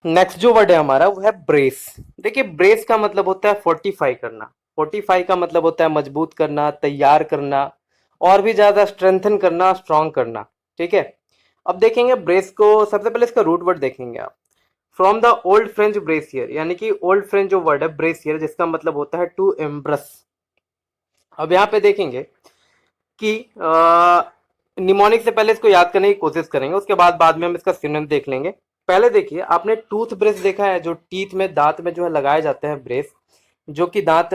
Next जो word है हमारा वो है ब्रेस। देखिए ब्रेस का मतलब होता है फोर्टिफाई करना। फोर्टिफाई का मतलब होता है मजबूत करना, तैयार करना, और भी ज्यादा स्ट्रेंथन करना, स्ट्रांग करना। ठीक है। अब देखेंगे ब्रेस को, सबसे पहले इसका रूट वर्ड देखेंगे आप। From the old French brassiere, यानी कि ओल्ड फ्रेंच जो वर्ड है ब्रेसियर, जिसका मतलब होता है टू एम्ब्रस। अब यहाँ पे देखेंगे कि निमोनिक से पहले इसको याद करने की कोशिश करेंगे, उसके बाद में हम इसका सिनोनिम देख लेंगे। पहले देखिए, आपने टूथ ब्रश देखा है, जो टीथ में, दांत में जो है लगाए जाते हैं ब्रेस, जो कि दांत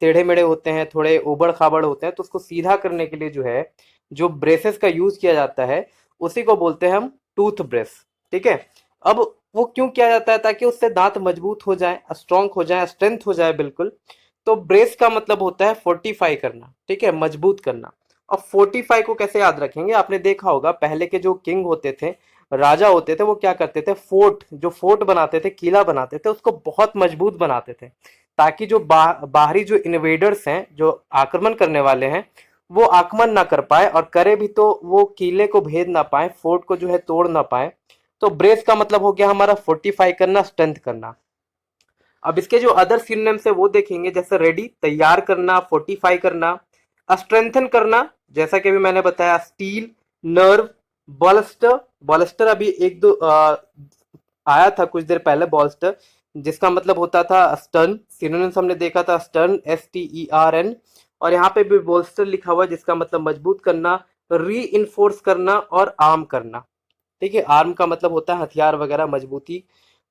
टेढ़े मेढ़े होते हैं, थोड़े उबड़ खाबड़ होते हैं, तो उसको सीधा करने के लिए जो है जो ब्रेसेस का यूज किया जाता है उसी को बोलते हैं हम टूथ ब्रश। ठीक है। अब वो क्यों किया जाता है? ताकि उससे दांत मजबूत हो जाए, स्ट्रांग हो जाए, स्ट्रेंथ हो जाए बिल्कुल। तो ब्रेस का मतलब होता है फोर्टिफाई करना, ठीक है, मजबूत करना। अब फोर्टिफाई को कैसे याद रखेंगे? आपने देखा होगा पहले के जो किंग होते थे, राजा होते थे, वो क्या करते थे, फोर्ट, जो फोर्ट बनाते थे, किला बनाते थे, उसको बहुत मजबूत बनाते थे, ताकि जो बाहरी जो इन्वेडर्स हैं, जो आक्रमण करने वाले हैं, वो आक्रमण ना कर पाए, और करे भी तो वो किले को भेद ना पाए, फोर्ट को जो है तोड़ ना पाए। तो ब्रेस का मतलब हो गया हमारा फोर्टिफाई करना, स्ट्रेंथ करना। अब इसके जो अदर सिनोनिम्स है वो देखेंगे, जैसे रेडी, तैयार करना, फोर्टिफाई करना, स्ट्रेंथन करना, जैसा कि अभी मैंने बताया, स्टील, नर्व, बॉलस्टर। बॉलस्टर अभी एक दो आया था कुछ देर पहले, बॉलस्टर, जिसका मतलब होता था स्टर्न। सिनोनिम्स हमने देखा था, स्टर्न, STERN। और यहाँ पे भी बॉलस्टर लिखा हुआ है, जिसका मतलब मजबूत करना, री इन्फोर्स करना और आर्म करना। ठीक है। आर्म का मतलब होता है हथियार वगैरह, मजबूती।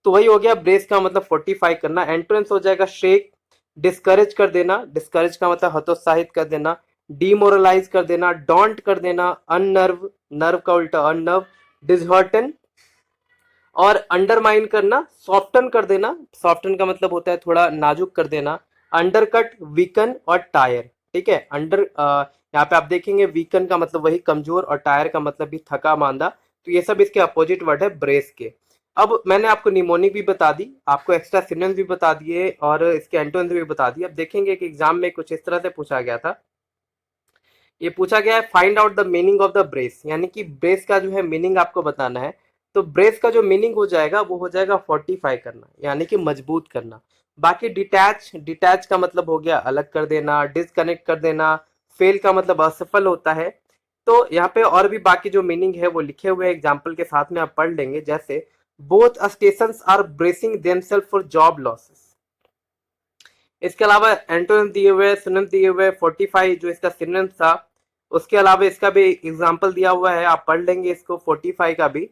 तो वही हो गया ब्रेस का मतलब फोर्टिफाई करना। एंट्रेंस हो जाएगा शेक, डिस्करेज कर देना, डिस्करेज का मतलब हतोत्साहित कर देना, डीमोरलाइज कर देना, डॉन्ट कर देना, अननर्व, नर्व का उल्टा अननर्व, डिसहर्टन, और अंडरमाइन करना, सॉफ्टन कर देना। सॉफ्टन का मतलब होता है थोड़ा नाजुक कर देना, अंडरकट, वीकन और टायर। ठीक है। यहाँ पे आप देखेंगे वीकन का मतलब वही कमजोर, और टायर का मतलब भी थका मांदा। तो ये सब इसके अपोजिट वर्ड है ब्रेस के। अब मैंने आपको निमोनिक भी बता दी, आपको एक्स्ट्रा सिनोनिम्स भी बता दिए, और इसके एंटोनिम्स भी बता दिए। अब देखेंगे कि एग्जाम में कुछ इस तरह से पूछा गया था। ये पूछा गया है find out the meaning of the brace, यानी कि ब्रेस का जो है मीनिंग आपको बताना है। तो ब्रेस का जो मीनिंग हो जाएगा वो हो जाएगा फोर्टिफाई करना, यानी कि मजबूत करना। बाकी डिटैच, डिटैच का मतलब हो गया अलग कर देना, डिसकनेक्ट कर देना। फेल का मतलब असफल होता है। तो यहाँ पे और भी बाकी जो मीनिंग है वो लिखे हुए एग्जाम्पल के साथ में आप पढ़ लेंगे, जैसे both stations are bracing themselves for job losses. इसके अलावा एंटोनिम दिए हुए, सिनोनिम दिए हुए, फोर्टिफाई जो इसका सिनोनिम था, उसके अलावा इसका भी एग्जांपल दिया हुआ है, आप पढ़ लेंगे इसको फोर्टिफाई का भी।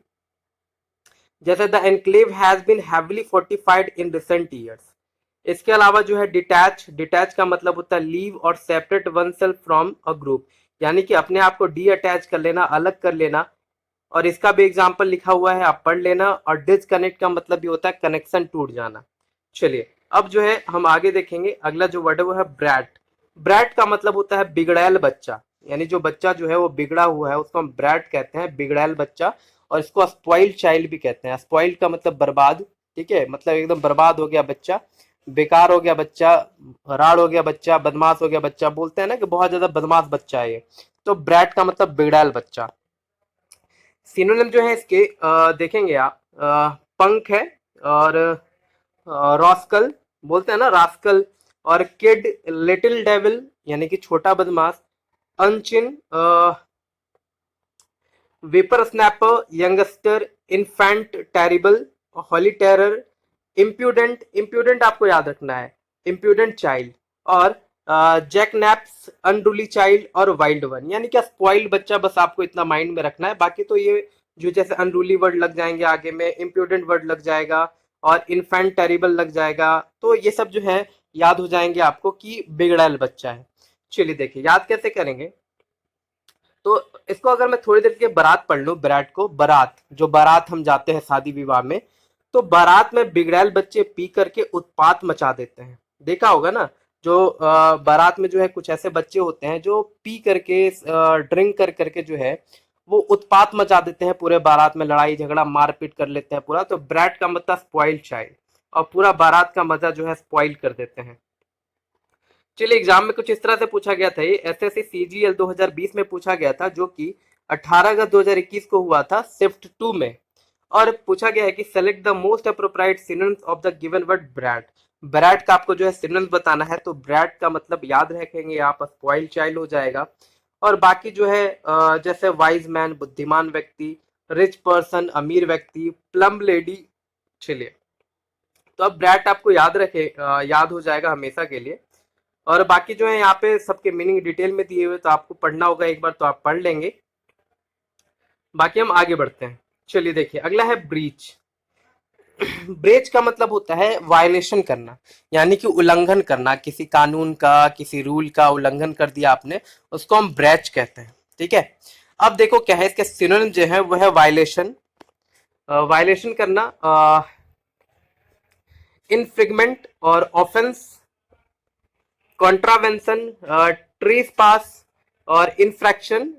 जैसे the enclave has been heavily fortified in recent years. इसके अलावा जो है डिटैच, डिटैच का मतलब होता है लीव और separate one self from a group, यानी कि अपने आप को डी अटैच कर लेना, अलग कर लेना। और इसका भी एग्जाम्पल लिखा हुआ है, आप पढ़ लेना। और डिसकनेक्ट का मतलब भी होता है कनेक्शन टूट जाना। चलिए, अब जो है हम आगे देखेंगे, अगला जो वर्ड है वो है ब्रैट। ब्रैट का मतलब होता है बिगड़ैल बच्चा, यानी जो बच्चा जो है वो बिगड़ा हुआ है उसको हम ब्रैट कहते हैं, बिगड़ैल बच्चा। और इसको स्पॉइल्ड चाइल्ड भी कहते हैं। स्पॉइल्ड का मतलब बर्बाद, ठीक है, मतलब एकदम बर्बाद हो गया बच्चा, बेकार हो गया बच्चा, राड़ हो गया बच्चा, बदमाश हो गया बच्चा, बोलते हैं ना कि बहुत ज्यादा बदमाश बच्चा है ये। तो ब्रैट का मतलब बिगड़ैल बच्चा। सिनोनिम जो है इसके देखेंगे आप, पंख है, और रॉस्कल, बोलते हैं ना रास्कल, और किड, लिटिल डेविल, यानी कि छोटा बदमाश, urchin, whippersnapper, youngster, enfant terrible, holy terror, impudent, impudent आपको याद रखना है, इम्प्यूडेंट चाइल्ड, और जैक नैप्स, अनरूली चाइल्ड, और वाइल्ड वन, यानी क्या स्पॉइल्ड बच्चा, बस आपको इतना माइंड में रखना है। बाकी तो ये जो जैसे अनरूली वर्ड लग जाएंगे आगे में, इम्प्यूडेंट वर्ड लग जाएगा, और इन्फेंट टेरिबल लग जाएगा। तो ये सब जो है याद हो जाएंगे आपको कि बिगड़ैल बच्चा है। चलिए देखिए याद कैसे करेंगे। तो इसको अगर मैं थोड़ी देर के बारात पढ़ लूं, विराट को, बारात, जो बारात हम जाते हैं शादी विवाह में, तो बारात में बिगड़ैल बच्चे पी करके उत्पात मचा देते हैं। देखा होगा ना, जो बारात में जो है कुछ ऐसे बच्चे होते हैं जो पी करके, ड्रिंक कर करके जो है वो उत्पात मचा देते हैं पूरे बारात में, लड़ाई झगड़ा मारपीट कर लेते हैं पूरा। तो ब्रैट का मतलब स्पॉइल्ड चाइल्ड, और पूरा बारात का मजा जो है स्पॉइल कर देते हैं। चलिए, एग्जाम में कुछ इस तरह से पूछा गया था, ये एसएससी सीजीएल 2020 में पूछा गया था, जो कि 18 अगस्त 2021 को हुआ था शिफ्ट 2 में। और पूछा गया है कि select the most appropriate synonyms of the given word brat. Brat का आपको जो है सिनोनिम्स बताना है, तो ब्रैट का मतलब याद रखेंगे आप, स्पॉइल्ड चाइल्ड हो जाएगा। और बाकी जो है जैसे वाइज मैन बुद्धिमान व्यक्ति, रिच पर्सन अमीर व्यक्ति, प्लम लेडी। चलिए, तो अब ब्रैट आपको याद रखे याद हो जाएगा हमेशा के लिए। और बाकी जो है यहाँ पे सबके मीनिंग डिटेल में दिए हुए, तो आपको पढ़ना होगा एक बार, तो आप पढ़ लेंगे। बाकी हम आगे बढ़ते हैं। चलिए देखिए, अगला है ब्रीच। ब्रेच का मतलब होता है वायलेशन करना, यानी कि उल्लंघन करना, किसी कानून का किसी रूल का उल्लंघन कर दिया आपने, उसको हम ब्रेच कहते हैं। ठीक है, अब देखो क्या है इसके सिनोनिम जो है वो है वायलेशन, वायलेशन करना, इनफ्रिगमेंट और ऑफेंस, कॉन्ट्रावेंशन, ट्रेसपास और इन्फ्रैक्शन,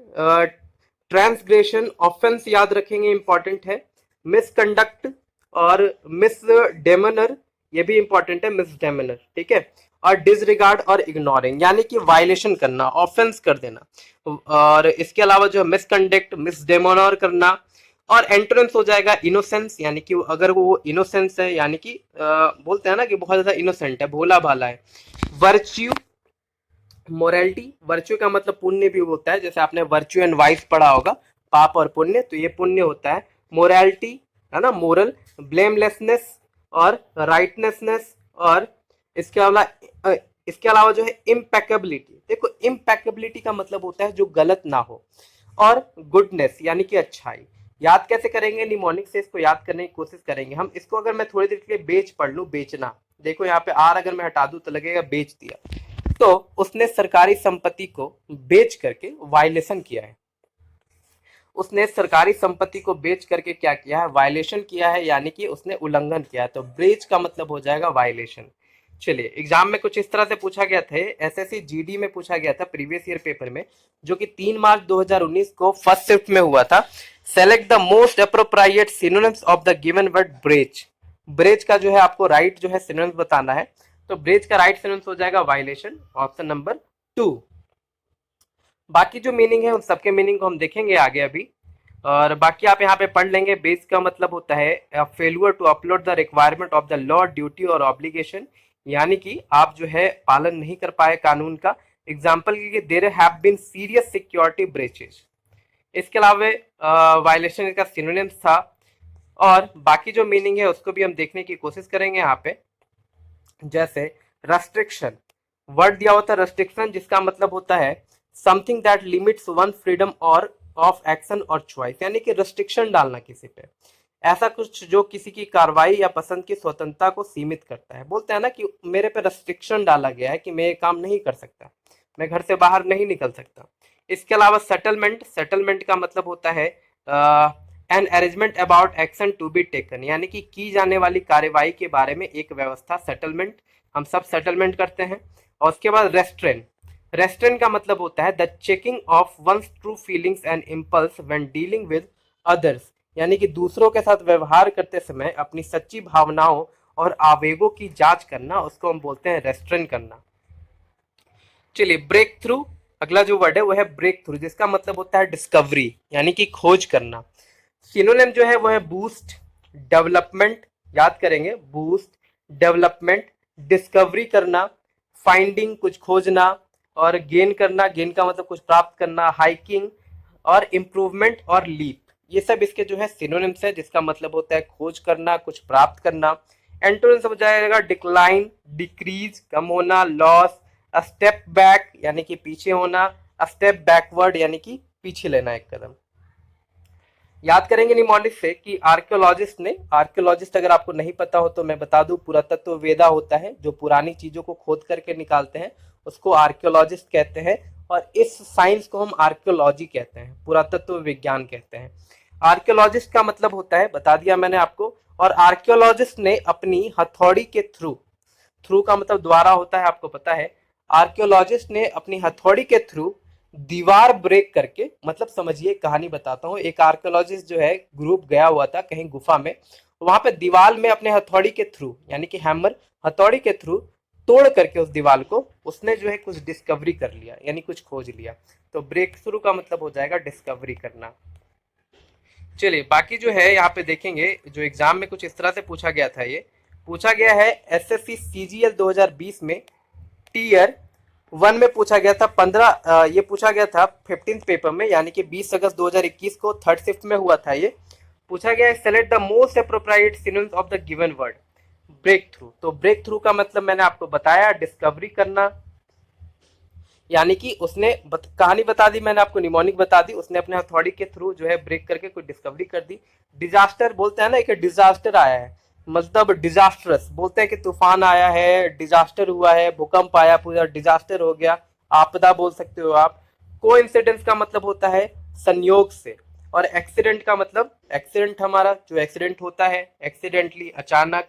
ट्रांसग्रेशन, ऑफेंस याद रखेंगे इंपॉर्टेंट है, मिसकंडक्ट और मिसडेमनर, ये भी इंपॉर्टेंट है, मिसडेमनर। ठीक है, और डिसरिगार्ड और इग्नोरिंग, यानी कि वायलेशन करना, ऑफेंस कर देना। और इसके अलावा जो मिसकंडक्ट, मिसडेमनर करना, और एंटोनिम्स हो जाएगा इनोसेंस, यानी कि अगर वो इनोसेंस है, यानी कि बोलते हैं ना कि बहुत ज्यादा इनोसेंट है, भोला भाला है। वर्च्यू, मोरालिटी, वर्च्यू का मतलब पुण्य भी होता है, जैसे आपने वर्च्यू एंड वाइस पढ़ा होगा, पाप और पुण्य, तो ये पुण्य होता है। मोरालिटी है ना, मोरल, ब्लेमलेसनेस और राइटनेसनेस, और इसके अलावा इसके अलावा जो है इम्पेकेबिलिटी। देखो, इम्पेकेबिलिटी का मतलब होता है जो गलत ना हो, और गुडनेस यानी कि अच्छाई। याद कैसे करेंगे, निमोनिक से इसको याद करने की कोशिश करेंगे हम इसको। अगर मैं थोड़ी देर के लिए बेच पढ़ लूं, बेचना, देखो यहाँ पे आर अगर मैं हटा दूं तो लगेगा बेच दिया, तो उसने सरकारी संपत्ति को बेच करके वायलेशन किया है। उसने सरकारी संपत्ति को बेच करके क्या किया है, वायलेशन किया है, यानी कि उसने उल्लंघन किया है। तो ब्रीच का मतलब हो जाएगा वायलेशन। चलिए, एग्जाम में कुछ इस तरह से पूछा गया था, एसएससी जीडी में पूछा गया था प्रीवियस ईयर पेपर में, जो कि 3 मार्च 2019 को फर्स्ट शिफ्ट में हुआ था। Select the most appropriate synonyms of the given word breach. Breach का जो है आपको राइट जो है सिनोनिम्स बताना है, तो ब्रेच का राइट सिनोनिम्स हो जाएगा वायलेशन, ऑप्शन नंबर 2। बाकी जो मीनिंग है उन सबके मीनिंग को हम देखेंगे आगे अभी। और बाकी आप यहाँ पे पढ़ लेंगे। बेस का मतलब होता है failure to upload the requirement of the law, duty और ऑब्लिगेशन, यानी कि आप जो है पालन नहीं कर पाए कानून का। एग्जाम्पल के लिए there have been serious security breaches. इसके अलावा वायलेशन का सिनोनिम्स था। और बाकी जो मीनिंग है उसको भी हम देखने की कोशिश करेंगे यहाँ पे। जैसे रेस्ट्रिक्शन, वर्ड दिया होता है रेस्ट्रिक्शन, जिसका मतलब होता है something that limits one freedom और ऑफ एक्शन और चॉइस, यानी कि रेस्ट्रिक्शन डालना किसी पे, ऐसा कुछ जो किसी की कार्रवाई या पसंद की स्वतंत्रता को सीमित करता है। बोलते हैं ना कि मेरे पे रेस्ट्रिक्शन डाला गया है कि मैं ये काम नहीं कर सकता, मैं घर से बाहर नहीं निकल सकता। इसके अलावा सेटलमेंट, सेटलमेंट का मतलब होता है an arrangement about action to be taken, यानी कि की जाने वाली कार्यवाही के बारे में एक व्यवस्था, सेटलमेंट। हम सब सेटलमेंट करते हैं। और उसके बाद रेस्ट्रेन, रेस्ट्रेन का मतलब होता है the checking of one's true feelings and impulse when dealing with others, यानी कि दूसरों के साथ व्यवहार करते समय अपनी सच्ची भावनाओं और आवेगों की जांच करना, उसको हम बोलते हैं रेस्ट्रेन करना। चलिए, ब्रेक थ्रू, अगला जो वर्ड है वो है ब्रेक थ्रू, जिसका मतलब होता है डिस्कवरी, यानी कि खोज करना। सिनोनिम जो है वो है बूस्ट, डेवलपमेंट, याद करेंगे, बूस्ट, डेवलपमेंट, डिस्कवरी करना, फाइंडिंग कुछ खोजना, और गेन करना, गेन का मतलब कुछ प्राप्त करना, हाइकिंग, और इम्प्रूवमेंट और लीप, ये सब इसके जो है सिनोनिम्स है, जिसका मतलब होता है खोज करना, कुछ प्राप्त करना। एंटोनिम्स हो जाएगा डिक्लाइन, डिक्रीज, कम होना, लॉस, अ स्टेप बैक यानी कि पीछे होना, अ स्टेप बैकवर्ड यानी कि पीछे लेना एक कदम। याद करेंगे निमोनिक से कि आर्कियोलॉजिस्ट ने, आर्कियोलॉजिस्ट अगर आपको नहीं पता हो तो मैं बता दूं, पुरातत्व वेदा होता है जो पुरानी चीजों को खोद करके निकालते हैं, उसको आर्कियोलॉजिस्ट कहते हैं। और इस साइंस को हम आर्कियोलॉजी कहते हैं, पुरातत्व विज्ञान कहते हैं। आर्कियोलॉजिस्ट का मतलब होता है, बता दिया मैंने आपको। और आर्कियोलॉजिस्ट ने अपनी हथौड़ी के थ्रू, थ्रू का मतलब द्वारा होता है, आपको पता है। आर्कियोलॉजिस्ट ने अपनी हथौड़ी के थ्रू दीवार ब्रेक करके, मतलब समझिए, कहानी बताता हूँ। एक आर्कियोलॉजिस्ट जो है ग्रुप गया हुआ था कहीं गुफा में, वहां पे दीवार में अपने हथौड़ी के थ्रू, यानी कि हैमर, हथौड़ी के थ्रू तोड़ करके उस दीवार को उसने जो है कुछ डिस्कवरी कर लिया, यानी कुछ खोज लिया। तो ब्रेक थ्रू का मतलब हो जाएगा डिस्कवरी करना। चलिए बाकी जो है यहाँ पे देखेंगे, जो एग्जाम में कुछ इस तरह से पूछा गया था, ये पूछा गया है एसएससी सीजीएल 2020 में टीयर वन में पूछा गया था 15, ये पूछा गया था 15th पेपर में, यानी कि 20 अगस्त 2021 को थर्ड शिफ्ट में हुआ था। ये पूछा गया है select the most appropriate synonyms of the given word breakthrough. तो ब्रेक थ्रू का मतलब मैंने आपको बताया, डिस्कवरी करना, यानी कि उसने कहानी बता दी, मैंने आपको निमोनिक बता दी, उसने अपने हथौड़ी के थ्रू जो है ब्रेक करके कोई डिस्कवरी कर दी। डिजास्टर बोलते हैं ना, एक डिजास्टर आया है, मतलब डिजास्टरस बोलते हैं कि तूफान आया है, डिजास्टर हुआ है, भूकंप आया, पूरा डिजास्टर हो गया, आपदा बोल सकते हो आप। कोइंसिडेंस का मतलब होता है संयोग से, और एक्सीडेंट का मतलब, एक्सीडेंट हमारा जो एक्सीडेंट होता है एक्सीडेंटली, अचानक।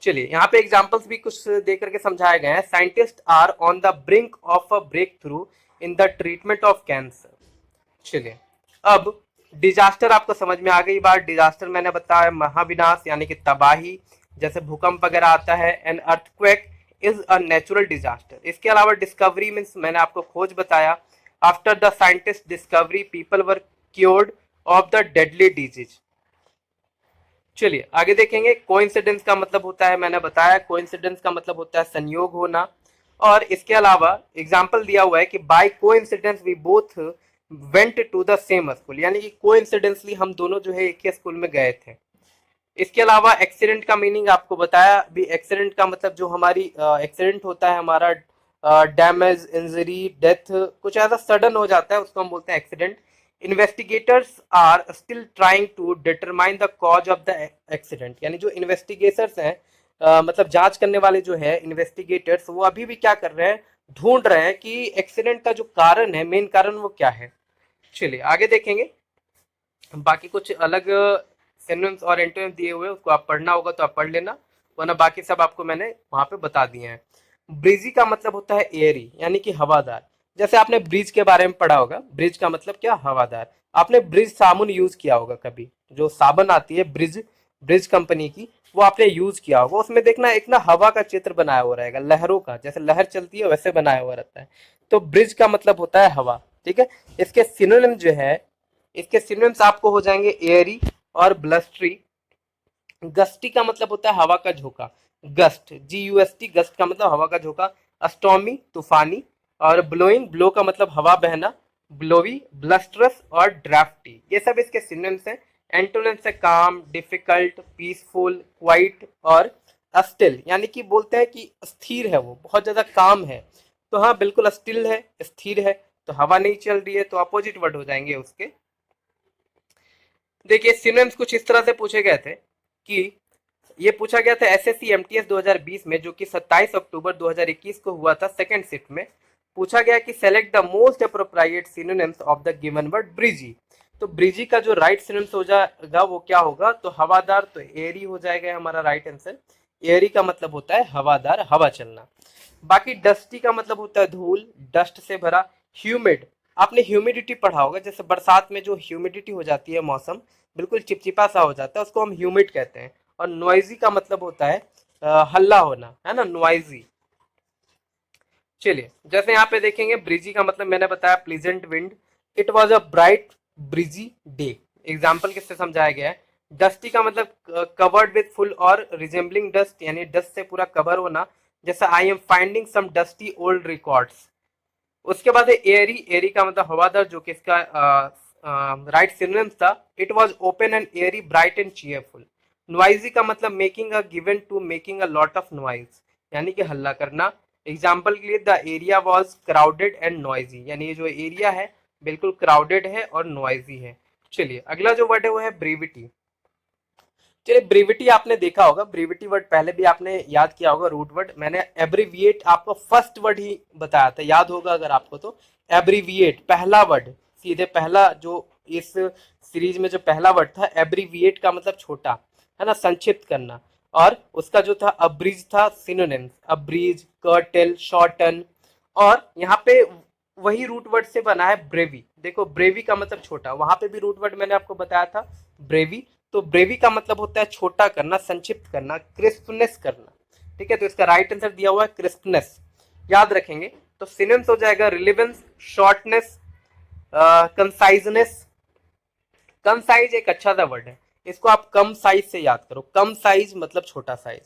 चलिए यहाँ पे एग्जांपल्स भी कुछ दे करके समझाए गए हैं। Scientist are on the brink of a breakthrough in the treatment of cancer. चलिए अब डिजास्टर आपको समझ में आ गई बात। डिजास्टर मैंने बताया महाविनाश, यानी कि तबाही, जैसे भूकंप वगैरह आता है। An earthquake is a natural disaster. इसके अलावा डिस्कवरी मीन्स मैंने आपको खोज बताया। After the scientist discovery people were cured of the deadly disease. चलिए आगे देखेंगे। कोइंसिडेंस का मतलब होता है, मैंने बताया कोइंसिडेंस का मतलब होता है संयोग होना। और इसके अलावा एग्जाम्पल दिया हुआ है कि by coincidence we both went to the same school, यानी कि कोइंसिडेंसली हम दोनों जो है एक ही स्कूल में गए थे। इसके अलावा एक्सीडेंट का मीनिंग आपको बताया भी। एक्सीडेंट का मतलब जो हमारी एक्सीडेंट होता है हमारा, डैमेज, इंजरी, डेथ, कुछ ऐसा सडन हो जाता है, उसको हम बोलते हैं accident. Investigators are still trying to determine the cause of the accident, यानी जो इन्वेस्टिगेटर्स हैं, मतलब जांच करने वाले जो है इन्वेस्टिगेटर्स, वो अभी भी क्या कर रहे हैं, ढूंढ रहे हैं कि एक्सीडेंट का जो कारण है, मेन कारण वो क्या है। चलिए आगे देखेंगे। बाकी कुछ अलग सिनोनिम्स और एंटोनिम्स दिए हुए, उसको आप पढ़ना होगा तो आप पढ़ लेना, वरना बाकी सब आपको मैंने वहां पे बता दिए हैं। ब्रीजी का मतलब होता है एयरी, यानी कि हवादार। जैसे आपने ब्रिज के बारे में पढ़ा होगा, ब्रिज का मतलब क्या, हवादार। आपने ब्रिज साबुन यूज किया होगा कभी, जो साबुन आती है ब्रिज, ब्रिज कंपनी की, वो आपने यूज किया होगा। उसमें देखना एक ना हवा का चित्र बनाया हुआ रहेगा, लहरों का, जैसे लहर चलती है वैसे बनाया हुआ रहता है। तो ब्रिज का मतलब होता है हवा, ठीक है। इसके सिनोनिम जो है, इसके सिनोनिम्स आपको हो जाएंगे एयरी और ब्लस्टरी। गस्टी का मतलब होता है हवा का झोंका, गस्ट, GUST, गस्ट का मतलब हवा का झोंका। अस्टॉमी तूफानी, और ब्लोइंग, ब्लो का मतलब हवा बहना, ब्लोवी, ब्लस्टरस और ड्राफ्टी, ये सब इसके सिनोनिम्स हैं। एंटोनिम्स है काम, डिफिकल्ट, पीसफुल, क्वाइट और अस्टिल, यानी कि बोलते हैं कि स्थिर है, वो बहुत ज्यादा काम है। तो हाँ बिल्कुल स्टिल है, स्थिर है, तो हवा नहीं चल रही है, तो अपोजिट वर्ड हो जाएंगे उसके। देखिए सिनोनिम्स कुछ इस तरह से पूछे गए थे कि ये पूछा गया था एसएससी एमटीएस 2020 में, जो कि 27 अक्टूबर 2021 को हुआ था सेकंड शिफ्ट में। पूछा गया कि select the most appropriate synonyms of the given word breezy. तो ब्रिजी का जो राइट सिनोनिम्स हो जाएगा वो क्या होगा, तो हवादार, तो एयरी हो जाएगा हमारा राइट आंसर। एयरी का मतलब होता है हवादार, हवा चलना। बाकी डस्टी का मतलब होता है धूल, डस्ट से भरा। ह्यूमिड, आपने ह्यूमिडिटी पढ़ा होगा, जैसे बरसात में जो ह्यूमिडिटी हो जाती है, मौसम बिल्कुल चिपचिपा सा हो जाता है, उसको हम ह्यूमिड कहते हैं। और नॉइजी का मतलब होता है हल्ला होना, है ना, नॉइजी। चलिए जैसे यहाँ पे देखेंगे, ब्रिजी का मतलब मैंने बताया pleasant wind. It was a bright breezy day, example किससे समझाया गया है। डस्टी का मतलब कवर्ड विथ फुल और रिजेंबलिंग डस्ट, यानी डस्ट से पूरा कवर होना, जैसे I am finding some dusty old records. उसके बाद है एयरी, एयरी का मतलब हवादार, जो कि इसका राइट सिनोनिम्स था। It was open and airy, bright and cheerful. Noisy का मतलब making a given to making a lot of noise, यानी कि हल्ला करना। एग्जाम्पल के लिए the area was crowded and noisy, यानी ये जो एरिया है बिल्कुल क्राउडेड है और नॉइजी है। चलिए अगला जो वर्ड है वो है ब्रीविटी। चलिए ब्रीविटी आपने देखा होगा, ब्रीविटी वर्ड पहले भी आपने याद किया होगा, रूट वर्ड। मैंने एब्रीविएट आपको फर्स्ट वर्ड ही बताया था, याद होगा अगर आपको तो। एब्रीविएट पहला वर्ड, सीधे पहला जो इस सीरीज में जो पहला वर्ड था, एब्रीविएट का मतलब छोटा, है ना, संक्षिप्त करना। और उसका जो था अब्रीज था, सिनोनिम्स अब्रीज, कर्टेल, शॉर्टन। और यहाँ पे वही रूट वर्ड से बना है ब्रेवी। देखो ब्रेवी का मतलब छोटा, वहां पे भी रूट वर्ड मैंने आपको बताया था ब्रेवी। तो ब्रेवी का मतलब होता है छोटा करना, संक्षिप्त करना, क्रिस्पनेस करना, ठीक है। तो इसका राइट आंसर दिया हुआ है क्रिस्पनेस, याद रखेंगे। तो सिनोनिम्स हो जाएगा रिलेवेंस, शॉर्टनेस, कंसाइजनेस, कम साइज एक अच्छा सा वर्ड है, इसको आप कम साइज से याद करो। कम साइज मतलब छोटा साइज।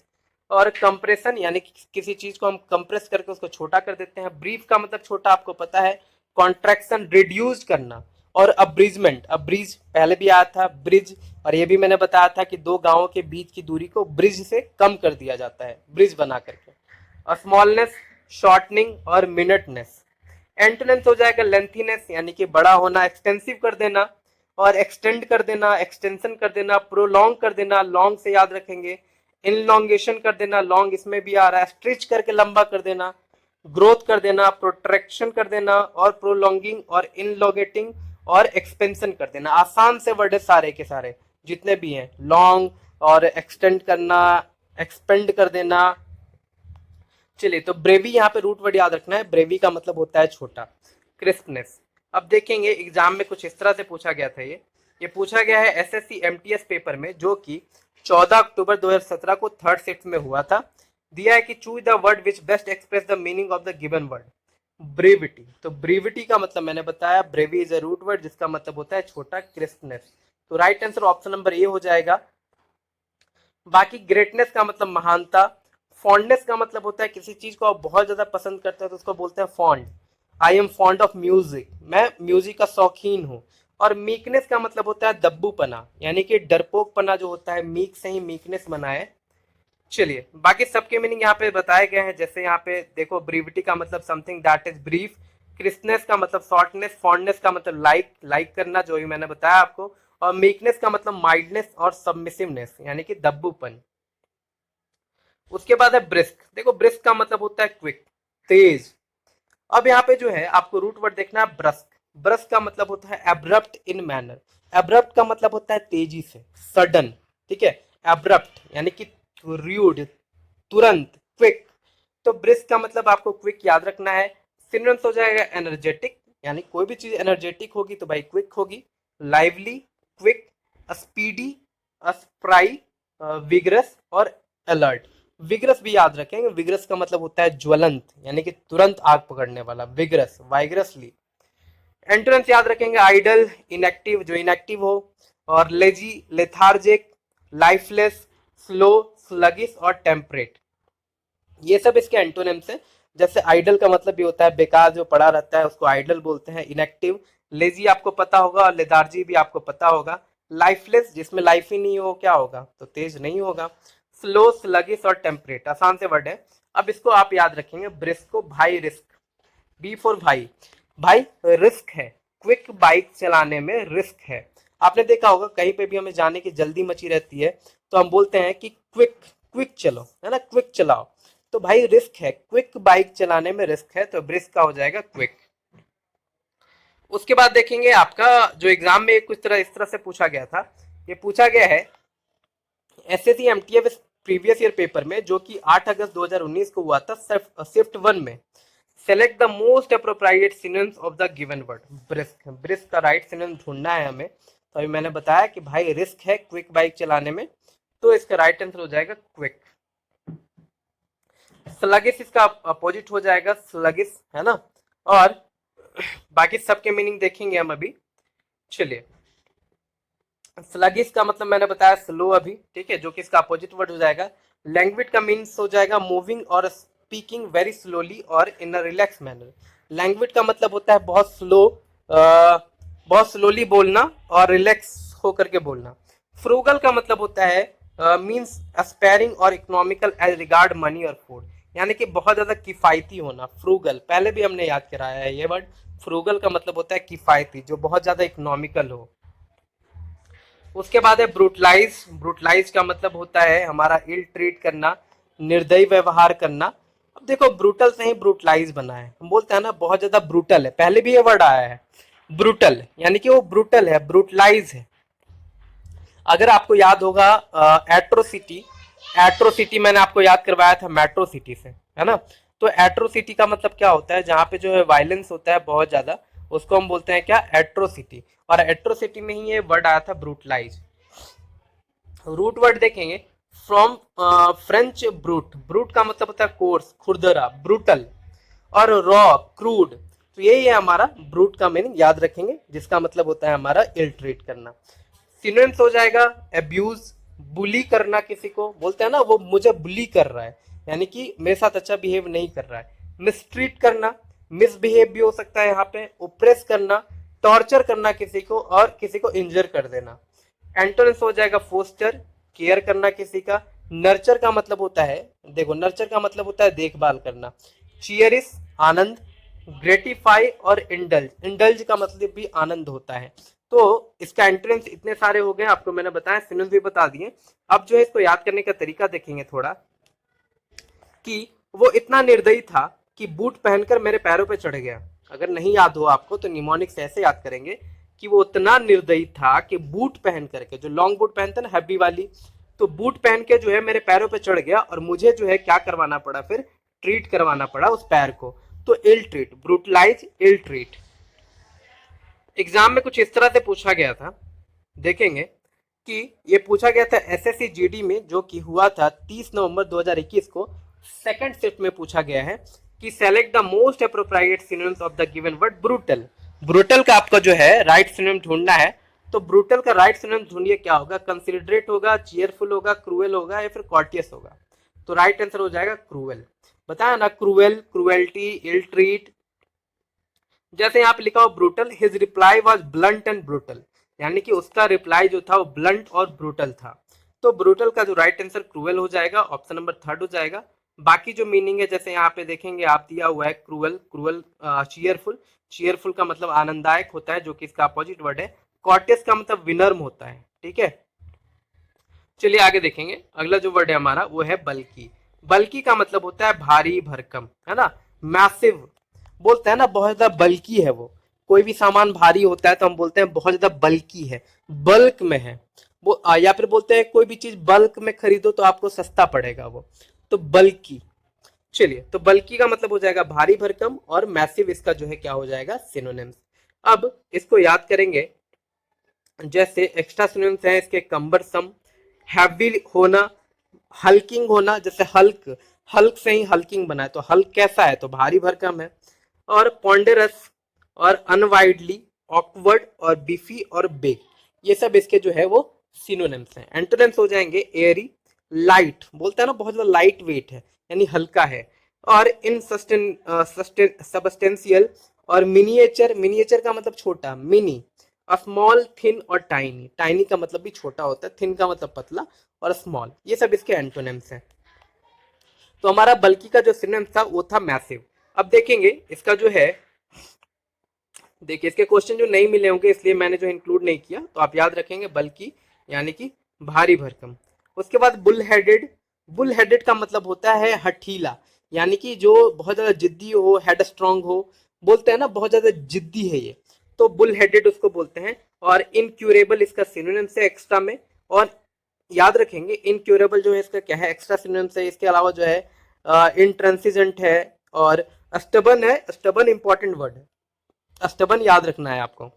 और कंप्रेशन यानी कि किसी चीज को हम कंप्रेस करके उसको छोटा कर देते हैं। ब्रीफ का मतलब छोटा, आपको पता है। कॉन्ट्रैक्शन रिड्यूस करना। और अब्रिजमेंट, अब्रिज पहले भी आया था, ब्रिज। और ये भी मैंने बताया था कि दो गांवों के बीच की दूरी को ब्रिज से कम कर दिया जाता है, ब्रिज बना करके। और स्मॉलनेस, शॉर्टनिंग और मिनटनेस। एंटोनिम्स हो जाएगा लेंथीनेस यानी कि बड़ा होना, एक्सटेंसिव कर देना और एक्सटेंड कर देना, एक्सटेंशन कर देना, प्रोलॉन्ग कर देना, लॉन्ग से याद रखेंगे। इनलॉन्गेशन कर देना, लॉन्ग इसमें भी आ रहा है। स्ट्रिच करके लंबा कर देना, ग्रोथ कर देना, प्रोट्रैक्शन कर देना, और प्रोलॉन्गिंग और इनलॉन्गेटिंग और एक्सपेंशन कर देना। आसान से वर्ड है सारे के सारे जितने भी हैं। लॉन्ग और एक्सटेंड करना, एक्सपेंड कर देना। चलिए, तो ब्रेवी यहाँ पे रूट वर्ड याद रखना है। ब्रेवी का मतलब होता है छोटा। क्रिस्पनेस, अब देखेंगे एग्जाम में कुछ इस तरह से पूछा गया था। ये पूछा गया है एसएससी एमटीएस पेपर में, जो कि 14 अक्टूबर 2017 को थर्ड शिफ्ट में हुआ था। दिया है कि choose the word which best express the meaning of the given word. Brevity, तो ब्रेविटी का मतलब मैंने बताया, Burevi is a root word जिसका मतलब होता है छोटा। क्रिस्पनेस, तो right answer option number A हो जाएगा। बाकी ग्रेटनेस का मतलब महानता। फॉन्डनेस का मतलब होता है किसी चीज को आप बहुत ज्यादा पसंद करते हैं तो उसको बोलते हैं fond. I am fond of music, मैं म्यूजिक का शौकीन हूँ। और मीकनेस का मतलब होता है दब्बूपना, यानी कि डरपोकपना जो होता है, मीक से ही मीकनेस बना है। चलिए, बाकी सबके मीनिंग यहाँ पे बताए गए हैं। जैसे यहाँ पे देखो, ब्रीविटी का मतलब something that is brief. Crispness का मतलब शॉर्टनेस। फॉन्डनेस का मतलब लाइक, लाइक करना, जो भी मैंने बताया आपको। और मीकनेस का मतलब माइल्डनेस और सबमिसिवनेस यानी कि दब्बूपन। उसके बाद है ब्रिस्क। देखो, ब्रिस्क का मतलब होता है क्विक, तेज। अब यहाँ पे जो है आपको रूट वर्ड देखना है ब्रस्क। ब्रस्क का मतलब होता है एब्रप्ट इन मैनर। एब्रप्ट का मतलब होता है तेजी से, सडन। ठीक है, एब्रप्ट यानी कि र्यूड, तुरंत, क्विक। तो ब्रिस्क का मतलब आपको क्विक याद रखना है। सिनोनिम्स हो जाएगा एनर्जेटिक, यानी कोई भी चीज एनर्जेटिक होगी तो भाई क्विक होगी। Lively, quick, speedy, spry, vigorous और अलर्ट। विग्रस भी याद रखेंगे। विग्रस का मतलब होता है ज्वलंत, यानी कि तुरंत आग पकड़ने वाला। विग्रस, वाइग्रसली। एंटोनिम्स याद रखेंगे आइडल, इनएक्टिव जो इनएक्टिव हो, और lazy, lethargic, lifeless, slow, sluggish और टेम्परेट। ये सब इसके एंटोनिम्स है। जैसे आइडल का मतलब भी होता है बेकार, जो पड़ा रहता है उसको आइडल बोलते हैं। इनएक्टिव, लेजी आपको पता होगा, और लेथार्जी भी आपको पता होगा। लाइफलेस, जिसमें लाइफ ही नहीं हो, क्या होगा, तो तेज नहीं होगा। स्लो, स्लगिश और टेम्परेट, आसान से वर्ड है। अब इसको आप याद रखेंगे। ब्रिस्क को भाई रिस्क, बी फॉर भाई, भाई रिस्क है। क्विक बाइक चलाने में रिस्क है। आपने देखा होगा कहीं पे भी हमें जाने की जल्दी मची रहती है तो हम बोलते हैं कि क्विक, क्विक चलो, है ना, क्विक चलाओ। तो भाई रिस्क है, क्विक बाइक चलाने में रिस्क है, तो ब्रिस्क का हो जाएगा क्विक। उसके बाद देखेंगे आपका जो एग्जाम में कुछ तरह इस तरह से पूछा गया था। ये पूछा गया है SSC MTS previous year paper में, जो कि 8 अगस्त 2019 को हुआ था, शिफ्ट 1 में। Select the most appropriate synonyms of the given word. Brisk, brisk का राइट सिनोनिम ढूंढना है हमें। तो अभी मैंने बताया कि भाई रिस्क है क्विक बाइक चलाने में, तो इसका राइट आंसर हो जाएगा क्विक। स्लगिश इसका अपोजिट हो जाएगा, स्लगिश, है ना। और बाकी सबके मीनिंग देखेंगे हम अभी। चलिए, स्लगिश का मतलब मैंने बताया स्लो अभी, ठीक है, जो कि इसका अपोजिट वर्ड हो जाएगा। लैंग्वेज का मीन्स हो जाएगा मूविंग और स्पीकिंग वेरी स्लोली और इन अ रिलैक्स मैनर। लैंग्वेज का मतलब होता है बहुत स्लो, बहुत स्लोली बोलना और रिलैक्स होकर के बोलना। फ्रूगल का मतलब होता है मीन्स स्पेयरिंग और इकोनॉमिकल एज रिगार्ड मनी और फूड, यानी कि बहुत ज्यादा किफायती होना। फ्रूगल पहले भी हमने याद कराया है ये वर्ड। फ्रूगल का मतलब होता है किफायती, जो बहुत ज्यादा इकोनॉमिकल हो। उसके बाद है ब्रूटलाइज। ब्रूटलाइज का मतलब होता है हमारा इल ट्रीट करना, निर्दयी व्यवहार करना। अब देखो, ब्रूटल से ही ब्रूटलाइज बना है। हम बोलते हैं ना बहुत ज्यादा ब्रूटल है, पहले भी ये वर्ड आया है ब्रूटल, यानी कि वो ब्रूटल है, ब्रूटलाइज है। अगर आपको याद होगा एट्रोसिटी, एट्रोसिटी मैंने आपको याद करवाया था मेट्रो सिटी से, है ना। तो एट्रोसिटी का मतलब क्या होता है, जहाँ पे जो है वायलेंस होता है बहुत ज्यादा, उसको हम बोलते हैं क्या, एट्रोसिटी। और एट्रोसिटी में ही ये वर्ड आया था ब्रूटलाइज। रूट वर्ड देखेंगे, फ्रॉम फ्रेंच ब्रूट। ब्रूट का मतलब होता है कोर्स, खुरदरा, ब्रूटल। और रॉ, क्रूड। तो यही है हमारा ब्रूट का मीनिंग, याद रखेंगे, जिसका मतलब होता है हमारा इल ट्रीट करना। सिनोनिम्स हो जाएगा अब्यूज, बुली करना, किसी को बोलते हैं ना वो मुझे बुली कर रहा है, यानी कि मेरे साथ अच्छा बिहेव नहीं कर रहा है। मिसट्रीट करना, मिसबिहेव भी हो सकता है यहाँ पे। ओप्रेस करना, टॉर्चर करना किसी को, और किसी को इंजर कर देना। एंटोनिम्स हो जाएगा फोस्टर, केयर करना किसी का। नर्चर का मतलब होता है, देखो नर्चर का मतलब होता है देखभाल करना। चीयरिस आनंद, ग्रेटिफाई और इंडल्ज, इंडल्ज का मतलब भी आनंद होता है। तो इसका एंट्रेंस इतने सारे हो गए, आपको मैंने बताया, सिनोनिम्स भी बता दिए। अब जो है इसको याद करने का तरीका देखेंगे थोड़ा, कि वो इतना निर्दयी था कि बूट पहनकर मेरे पैरों पे चढ़ गया। अगर नहीं याद हो आपको तो निमोनिक से ऐसे याद करेंगे कि वो इतना निर्दयी था कि बूट पहन करके, जो लॉन्ग बूट पहनते ना हैवी वाली, तो बूट पहन के जो है मेरे पैरों पे चढ़ गया, और मुझे जो है क्या करवाना पड़ा, फिर ट्रीट करवाना पड़ा उस पैर को। तो ill treat, brutalize, ill treat. Exam में कुछ इस तरह से पूछा गया था, देखेंगे कि ये पूछा गया था एसएससी जीडी में, जो कि हुआ था 30 नवंबर 2021 को। सेकंड शिफ्ट में पूछा गया है कि select the most appropriate synonyms of the given word brutal. Brutal का आपका जो है राइट सिनोनिम ढूंढना है। तो ब्रूटल का राइट सिनोनिम ढूंढिए, क्या होगा? कंसिडरेट होगा, चीयरफुल होगा, क्रूएल होगा, या फिर कॉर्टियस होगा। तो राइट आंसर हो जाएगा क्रूएल। बताया ना, क्रूएल, क्रूएल्टी, इल ट्रीट। जैसे यहाँ पे लिखा हो brutal, his reply was blunt and brutal, यानी कि उसका रिप्लाई जो था वो ब्लंट और ब्रूटल था। तो ब्रूटल का जो राइट आंसर क्रूएल हो जाएगा, ऑप्शन नंबर थर्ड हो जाएगा। बाकी जो मीनिंग है, जैसे यहाँ पे देखेंगे आप दिया हुआ है क्रूएल, क्रूएल चीयरफुल, चीयरफुल का मतलब आनंददायक होता है, जो कि इसका अपोजिट वर्ड है। कॉर्टेस का मतलब विनर्म होता है, ठीक है। चलिए आगे देखेंगे, अगला जो वर्ड है हमारा वो है बल्कि। बल्कि का मतलब होता है भारी भरकम, है ना, मैसिव। बोलते हैं ना बहुत ज्यादा बल्कि है वो, कोई भी सामान भारी होता है तो हम बोलते हैं बहुत ज्यादा बल्कि है, बल्क में है वो। या फिर बोलते हैं कोई भी चीज बल्क में खरीदो तो आपको सस्ता पड़ेगा वो, तो बल्कि। चलिए, तो बल्कि का मतलब हो जाएगा भारी भरकम, और मैसिव इसका जो है क्या हो जाएगा, सिनोनिम्स। अब इसको याद करेंगे, जैसे एक्स्ट्रा सिनोनिम्स हैं इसके, कम्बरसम, हैवी होना, हल्किंग होना, जैसे हल्क, हल्क से ही हल्किंग बना है, तो हल्क कैसा है, तो भारी भरकम है। और पॉन्डरस, और अनवाइडली, ऑकवर्ड, और बीफी, और बेग, ये सब इसके जो है वो सिनोनिम्स हैं। एंटोनिम्स हो जाएंगे एयरी, लाइट, बोलते हैं ना बहुत ज्यादा लाइट वेट है, यानी हल्का है। और इन सबस्टेंशियल, और मिनिएचर, मिनिएचर का मतलब छोटा, मिनी। स्मॉल, थिन, और टाइनी, टाइनी का मतलब भी छोटा होता है, थिन का मतलब पतला, और स्मॉल, ये सब इसके एंटोनिम्स हैं। तो हमारा बल्कि का जो सिनोनिम था वो था मैसिव। अब देखेंगे इसका जो है, देखिए इसके क्वेश्चन जो नहीं मिले होंगे इसलिए मैंने जो इंक्लूड नहीं किया, तो आप याद रखेंगे बल्कि यानी कि भारी भरकम। उसके बाद बुल हेडेड, बुल हेडेड का मतलब होता है हठीला, यानी कि जो बहुत ज्यादा जिद्दी हो, हेड स्ट्रांग हो, बोलते हैं ना बहुत ज्यादा जिद्दी है ये, तो बुल हेडेड उसको बोलते हैं। और इनक्यूरेबल इसका सिनोनिम से एक्स्ट्रा में। और याद रखेंगे इनक्यूरेबल जो है इसका क्या है, एक्स्ट्रा सिनोनिम से। इसके अलावा जो है इंट्रांसिजेंट है, और स्टबन है, स्टबन इंपॉर्टेंट वर्ड है, स्टबन याद रखना है आपको।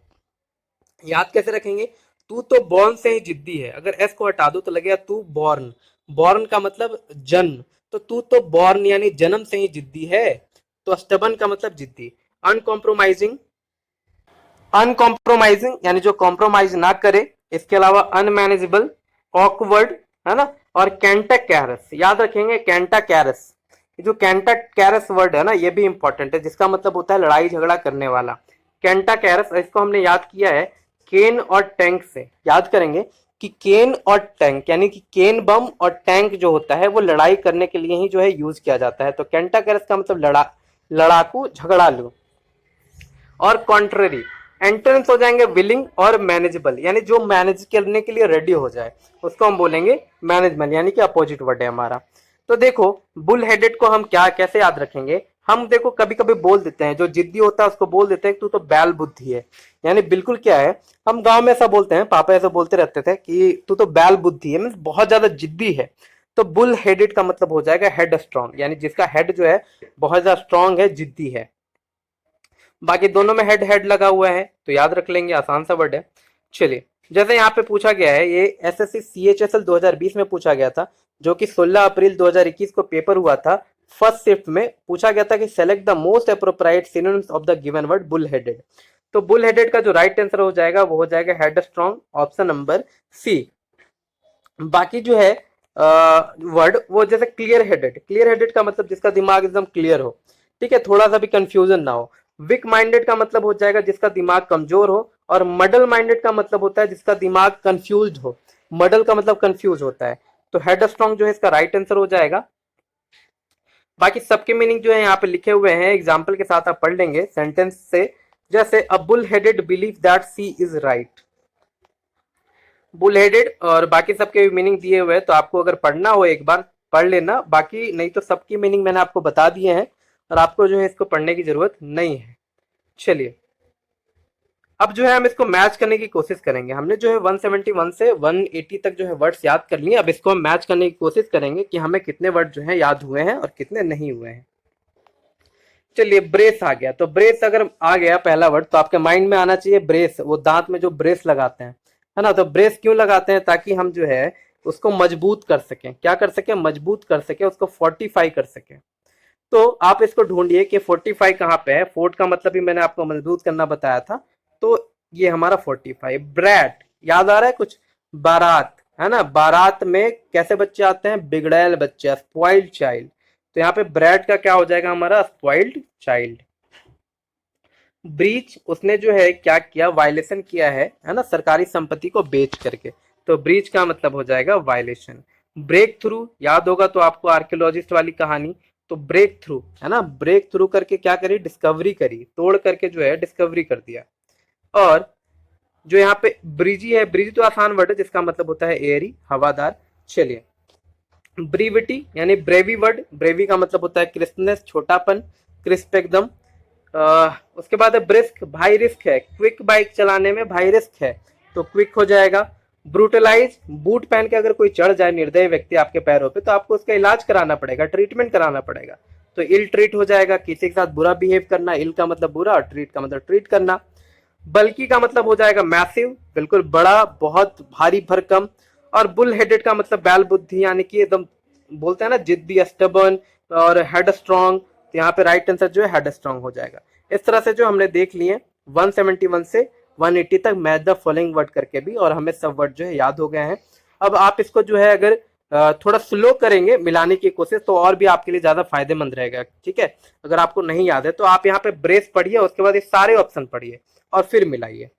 याद कैसे रखेंगे, तू तो बॉर्न से ही जिद्दी है, अगर एस को हटा दो तो लगेगा तू बॉर्न, बॉर्न का मतलब जन्म, तो तू तो बॉर्न यानी जन्म से ही जिद्दी है, तो स्टबन का मतलब जिद्दी। अनकॉम्प्रोमाइजिंग, अनकॉम्प्रोमाइजिंग यानी जो कॉम्प्रोमाइज ना करे। इसके अलावा अनमैनेजेबल, ऑकवर्ड, है ना, और कैंटा कैरस, याद रखेंगे कैंटा कैरस। जो कैंटा कैरस वर्ड है ना, ये भी इंपॉर्टेंट है, जिसका मतलब होता है लड़ाई झगड़ा करने वाला। कैंटा कैरस, इसको हमने याद किया है केन और टैंक से। याद करेंगे कि केन और टैंक, यानी कि केन बम और टैंक जो होता है वो लड़ाई करने के लिए ही जो है यूज किया जाता है। तो कैंटा कैरस का मतलब लड़ाकू, झगड़ालू। और कॉन्ट्ररी, एंटोनिम्स हो जाएंगे विलिंग और मैनेजेबल, यानी जो मैनेज करने के लिए रेडी हो जाए उसको हम बोलेंगे मैनेजमेंट, यानी कि अपोजिट वर्ड है हमारा। तो देखो बुल हेडेड को हम क्या कैसे याद रखेंगे, हम देखो कभी कभी बोल देते हैं, जो जिद्दी होता है उसको बोल देते हैं तू तो बैल बुद्धि है, यानी बिल्कुल क्या है, हम गांव में ऐसा बोलते हैं, पापा ऐसा बोलते रहते थे कि तू तो बैल बुद्धि है, मीन्स बहुत ज्यादा जिद्दी है। तो बुल हेडेड का मतलब हो जाएगा हेड स्ट्रॉन्ग, यानी जिसका हेड जो है बहुत ज्यादा स्ट्रॉन्ग है, जिद्दी है। बाकी दोनों में हेड हेड लगा हुआ है, तो याद रख लेंगे, आसान सा वर्ड है। चलिए, जैसे यहाँ पे पूछा गया है, ये एसएससी सीएचएसएल 2020 में पूछा गया था, जो कि 16 अप्रैल 2021 को पेपर हुआ था। फर्स्ट शिफ्ट में पूछा गया था कि select the most appropriate synonyms of the given word bull headed. तो बुल हेडेड का जो राइट आंसर हो जाएगा वो हो जाएगा headstrong, option number C. बाकी जो है वर्ड वो जैसे क्लियर हेडेड, क्लियर हेडेड का मतलब जिसका दिमाग एकदम क्लियर हो, ठीक है, थोड़ा सा भी कंफ्यूजन ना हो। वीक माइंडेड का मतलब हो जाएगा जिसका दिमाग कमजोर हो, और मडल माइंडेड का मतलब होता है जिसका दिमाग कंफ्यूज हो। मडल का मतलब कंफ्यूज होता है। तो हेड स्ट्रॉन्ग जो है इसका राइट आंसर हो जाएगा। बाकी सबके मीनिंग जो है यहाँ पे लिखे हुए हैं, एग्जाम्पल के साथ आप पढ़ लेंगे सेंटेंस से। जैसे a bull headed believe that she is right, bull headed और बाकी सबके मीनिंग दिए हुए हैं, तो आपको अगर पढ़ना हो एक बार पढ़ लेना, बाकी नहीं तो सबकी मीनिंग मैंने आपको बता दिए हैं और आपको जो है इसको पढ़ने की जरूरत नहीं है। चलिए अब जो है हम इसको मैच करने की कोशिश करेंगे। हमने जो है 171 से 180 तक जो है वर्ड्स याद कर लिए, अब इसको हम मैच करने की कोशिश करेंगे कि हमें कितने वर्ड जो है याद हुए हैं और कितने नहीं हुए हैं। चलिए ब्रेस आ गया, तो ब्रेस अगर आ गया पहला वर्ड तो आपके माइंड में आना चाहिए ब्रेस, वो दांत में जो ब्रेस लगाते हैं, है ना। तो ब्रेस क्यों लगाते हैं? ताकि हम जो है उसको मजबूत कर सकें। क्या कर सकें? मजबूत कर सकें, उसको फोर्टिफाई कर सकें। तो आप इसको ढूंढिए कि 45 कहाँ पे है। फोर्ट का मतलब भी मैंने आपको मजबूत करना बताया था, तो ये हमारा 45। ब्रैट याद आ रहा है कुछ? बारात, है ना। बारात में कैसे बच्चे आते हैं? बिगड़ैल बच्चे, स्पॉइल्ड चाइल्ड। तो यहाँ पे ब्रैट का क्या हो जाएगा हमारा? Spoiled child. ब्रीच, उसने जो है क्या किया? वायलेशन किया है ना, सरकारी संपत्ति को बेच करके। तो ब्रीच का मतलब हो जाएगा वायलेशन। ब्रेक थ्रू याद होगा तो आपको, आर्कियोलॉजिस्ट वाली कहानी। तो ब्रेक थ्रू, है ना, ब्रेक थ्रू करके क्या करी? डिस्कवरी करी, तोड़ करके जो है डिस्कवरी कर दिया। और जो यहाँ पे ब्रिजी है, ब्रिजी तो आसान वर्ड है जिसका मतलब होता है एयरी, हवादार। चलिए ब्रीविटी यानी ब्रेवी वर्ड, ब्रेवी का मतलब होता है क्रिस्पनेस, छोटापन, क्रिस्प एकदम। उसके बाद है ब्रिस्क, भाई रिस्क है, क्विक बाइक चलाने में भाई रिस्क है, तो क्विक हो जाएगा। ब्रूटलाइज, बूट पहन के अगर कोई चढ़ जाए निर्दयी व्यक्ति आपके पैरों पे तो आपको उसका इलाज कराना पड़ेगा, ट्रीटमेंट कराना पड़ेगा, तो इल ट्रीट हो जाएगा। किसी के साथ बुरा बिहेव करना, इल का मतलब बुरा और ट्रीट का मतलब ट्रीट करना। बल्कि का मतलब हो जाएगा मैसिव, बिल्कुल बड़ा, बहुत भारी भरकम। और बुल हेडेड का मतलब बैल बुद्धि, यानी कि एकदम बोलते हैं ना जिद्दी, स्टबर्न। और हेड स्ट्रॉन्ग, तो यहाँ पे राइट आंसर जो है हेड स्ट्रॉन्ग हो जाएगा। इस तरह से जो हमने देख लिए 171 से 180 तक मैच द फॉलोइंग वर्ड करके भी, और हमें सब वर्ड जो है याद हो गए हैं। अब आप इसको जो है अगर थोड़ा स्लो करेंगे मिलाने की कोशिश, तो और भी आपके लिए ज्यादा फायदेमंद रहेगा, ठीक है। अगर आपको नहीं याद है तो आप यहाँ पे ब्रेस पढ़िए, उसके बाद ये सारे ऑप्शन पढ़िए और फिर मिलाइए।